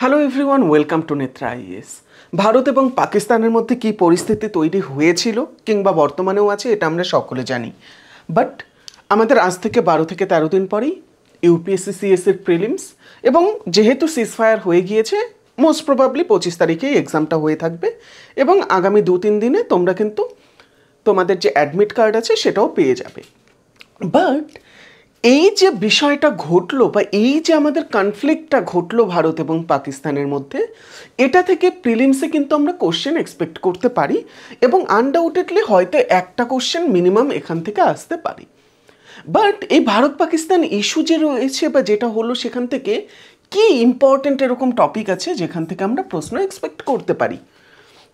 Hello everyone, welcome to Netra is. Bharat এবং পাকিস্তানের মধ্যে কী পরিস্থিতি তৈরি হয়েছিল কিংবা বর্তমানেও আছে এটা আমরা সকলে জানি। বাট আমাদের আজ থেকে 12 থেকে 13 দিন পরেই ইউপিএসসি সিএসসির প্রিলিমস, এবং যেহেতু সিজফায়ার হয়ে গিয়েছে মোস্ট প্রবাবলি 25 তারিখেই এক্সামটা হয়ে থাকবে, এবং আগামী 2-3 দিনে তোমরা কিন্তু তোমাদের যে অ্যাডমিট কার্ড আছে সেটাও পেয়ে যাবে। বাট এই যে বিষয়টা ঘটলো বা এই যে আমাদের কনফ্লিক্টটা ঘটলো ভারত এবং পাকিস্তানের মধ্যে, এটা থেকে প্রিলিমসে কিন্তু আমরা কোশ্চেন এক্সপেক্ট করতে পারি, এবং আনডাউটেডলি হয়তো একটা কোশ্চেন মিনিমাম এখান থেকে আসতে পারে। বাট এই ভারত পাকিস্তান ইস্যু যে রয়েছে বা যেটা হলো, সেখান থেকে কি ইম্পর্টেন্ট এরকম টপিক আছে যেখান থেকে আমরা প্রশ্ন এক্সপেক্ট করতে পারি?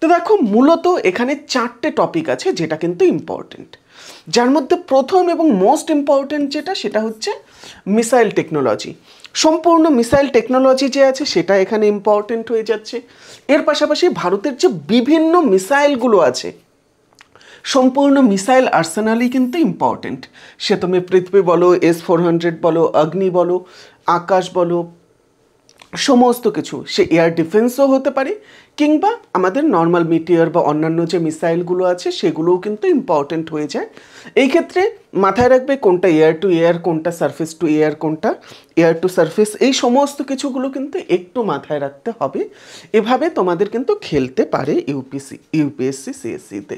তো দেখো, মূলত এখানে 4টে টপিক আছে যেটা কিন্তু ইম্পর্টেন্ট, যার মধ্যে প্রথম এবং মোস্ট ইম্পর্টেন্ট যেটা সেটা হচ্ছে মিসাইল টেকনোলজি। সম্পূর্ণ মিসাইল টেকনোলজি যে আছে সেটা এখানে ইম্পর্টেন্ট হয়ে যাচ্ছে। এর পাশাপাশি ভারতের যে বিভিন্ন মিসাইলগুলো আছে, সম্পূর্ণ মিসাইল আর্সেনালই কিন্তু ইম্পর্টেন্ট। সে তুমি পৃথিবী বলো, S-400 বলো, অগ্নি বলো, আকাশ বলো, সমস্ত কিছু, সে এয়ার ডিফেন্সও হতে পারে কিংবা আমাদের নর্মাল মিটিয়ার বা অন্যান্য যে মিসাইলগুলো আছে সেগুলোও কিন্তু ইম্পর্টেন্ট হয়ে যায়। এই ক্ষেত্রে মাথায় রাখবে কোনটা এয়ার টু এয়ার, কোনটা সারফেস টু এয়ার, কোনটা এয়ার টু সারফেস, এই সমস্ত কিছুগুলো কিন্তু একটু মাথায় রাখতে হবে। এভাবে তোমাদের কিন্তু খেলতে পারে ইউপিএসসি সিএসসিতে।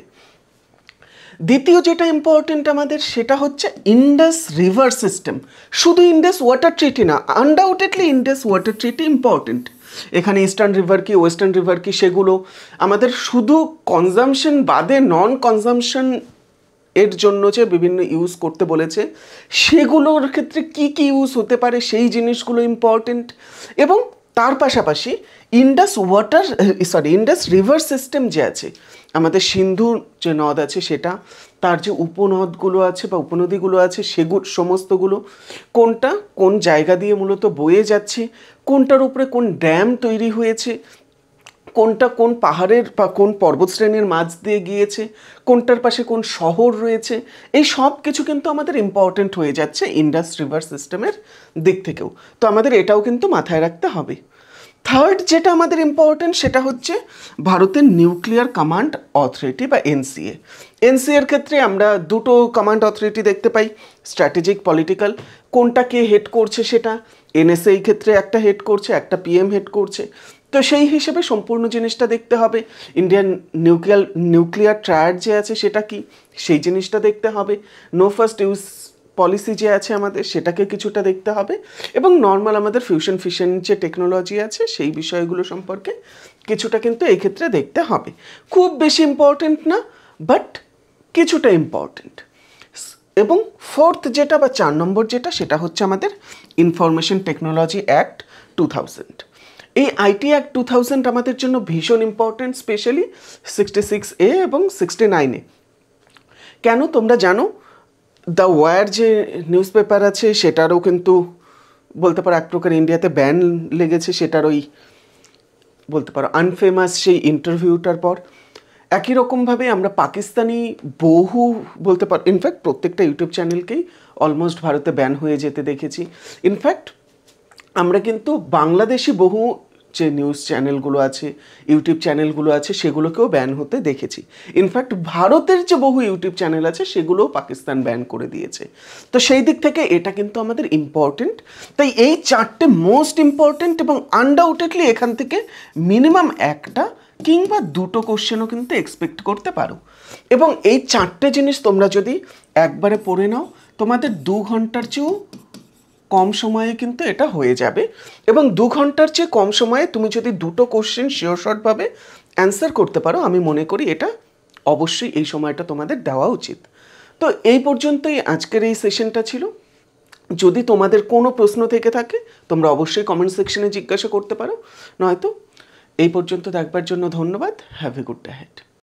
দ্বিতীয় যেটা ইম্পর্টেন্ট আমাদের সেটা হচ্ছে ইন্ডাস রিভার সিস্টেম। শুধু ইন্ডাস ওয়াটার ট্রিটি না, আনডাউটেডলি ইন্ডাস ওয়াটার ট্রিটি ইম্পর্টেন্ট। এখানে ইস্টার্ন রিভার কি, ওয়েস্টার্ন রিভার কি, সেগুলো আমাদের শুধু কনজামশন বাদে নন কনজামশন এর জন্য যে বিভিন্ন ইউজ করতে বলেছে, সেগুলোর ক্ষেত্রে কি কি ইউজ হতে পারে সেই জিনিসগুলো ইম্পর্টেন্ট। এবং তার পাশাপাশি ইন্ডাস রিভার সিস্টেম যে আছে, আমাদের সিন্ধু যে নদ আছে সেটা, তার যে উপনদগুলো আছে বা উপনদীগুলো আছে সেগুলো সমস্তগুলো কোনটা কোন জায়গা দিয়ে মূলত বয়ে যাচ্ছে, কোনটার উপরে কোন ড্যাম তৈরি হয়েছে, কোনটা কোন পাহাড়ের বা কোন পর্বতশ্রেণীর মাঝ দিয়ে গিয়েছে, কোনটার পাশে কোন শহর রয়েছে, এই সব কিছু কিন্তু আমাদের ইম্পর্টেন্ট হয়ে যাচ্ছে ইন্ডাস রিভার সিস্টেমের দিক থেকেও। তো আমাদের এটাও কিন্তু মাথায় রাখতে হবে। থার্ড যেটা আমাদের ইম্পর্টেন্ট সেটা হচ্ছে ভারতের নিউক্লিয়ার কমান্ড অথরিটি বা এনসিএ। এনসিএর ক্ষেত্রে আমরা দুটো কমান্ড অথরিটি দেখতে পাই, স্ট্র্যাটেজিক, পলিটিক্যাল। কোনটা কে হেড করছে সেটা, এনএসএ এই ক্ষেত্রে একটা হেড করছে, একটা পিএম হেড করছে। তো সেই হিসেবে সম্পূর্ণ জিনিসটা দেখতে হবে। ইন্ডিয়ান নিউক্লিয়ার ট্রায়াড যে আছে সেটা কি, সেই জিনিসটা দেখতে হবে। নো ফার্স্ট ইউজ পলিসি যে আছে আমাদের সেটাকে কিছুটা দেখতে হবে, এবং নর্মাল আমাদের ফিউশন ফিশন যে টেকনোলজি আছে সেই বিষয়গুলো সম্পর্কে কিছুটা কিন্তু এই ক্ষেত্রে দেখতে হবে। খুব বেশি ইম্পর্টেন্ট না, বাট কিছুটা ইম্পর্টেন্ট। এবং ফোর্থ যেটা বা 4 নম্বর যেটা সেটা হচ্ছে আমাদের ইনফরমেশন টেকনোলজি অ্যাক্ট 2000। এই আইটি অ্যাক্ট 2000 আমাদের জন্য ভীষণ ইম্পর্টেন্ট, স্পেশালি 66A এবং 69A। কেন তোমরা জানো, দ্য ওয়ার যে নিউজ পেপার আছে সেটারও কিন্তু বলতে পারো এক প্রকার ইন্ডিয়াতে ব্যান লেগেছে, সেটার ওই বলতে পারো আনফেমাস সেই ইন্টারভিউটার পর। একই রকমভাবে আমরা পাকিস্তানি বহু বলতে পারো, ইনফ্যাক্ট প্রত্যেকটা ইউটিউব চ্যানেলকেই অলমোস্ট ভারতে ব্যান হয়ে যেতে দেখেছি। ইনফ্যাক্ট আমরা কিন্তু বাংলাদেশি বহু যে নিউজ চ্যানেলগুলো আছে, ইউটিউব চ্যানেলগুলো আছে, সেগুলোকেও ব্যান হতে দেখেছি। ইনফ্যাক্ট ভারতের যে বহু ইউটিউব চ্যানেল আছে সেগুলোও পাকিস্তান ব্যান করে দিয়েছে। তো সেই দিক থেকে এটা কিন্তু আমাদের ইম্পর্টেন্ট। তাই এই 4টে মোস্ট ইম্পর্টেন্ট, এবং আনডাউটেডলি এখান থেকে মিনিমাম একটা কিংবা দুটো কোশ্চেনও কিন্তু এক্সপেক্ট করতে পারো। এবং এই 4টে জিনিস তোমরা যদি একবারে পড়ে নাও, তোমাদের 2 ঘন্টার চেয়েও কম সময়ে কিন্তু এটা হয়ে যাবে। এবং 2 ঘন্টার চেয়ে কম সময়ে তুমি যদি দুটো কোশ্চেন শিওর শর্টভাবে অ্যান্সার করতে পারো, আমি মনে করি এটা অবশ্যই এই সময়টা তোমাদের দেওয়া উচিত। তো এই পর্যন্তই আজকের এই সেশনটা ছিল। যদি তোমাদের কোনো প্রশ্ন থেকে থাকে তোমরা অবশ্যই কমেন্ট সেকশনে জিজ্ঞাসা করতে পারো, নয়তো এই পর্যন্ত দেখবার জন্য ধন্যবাদ। Have a good day head.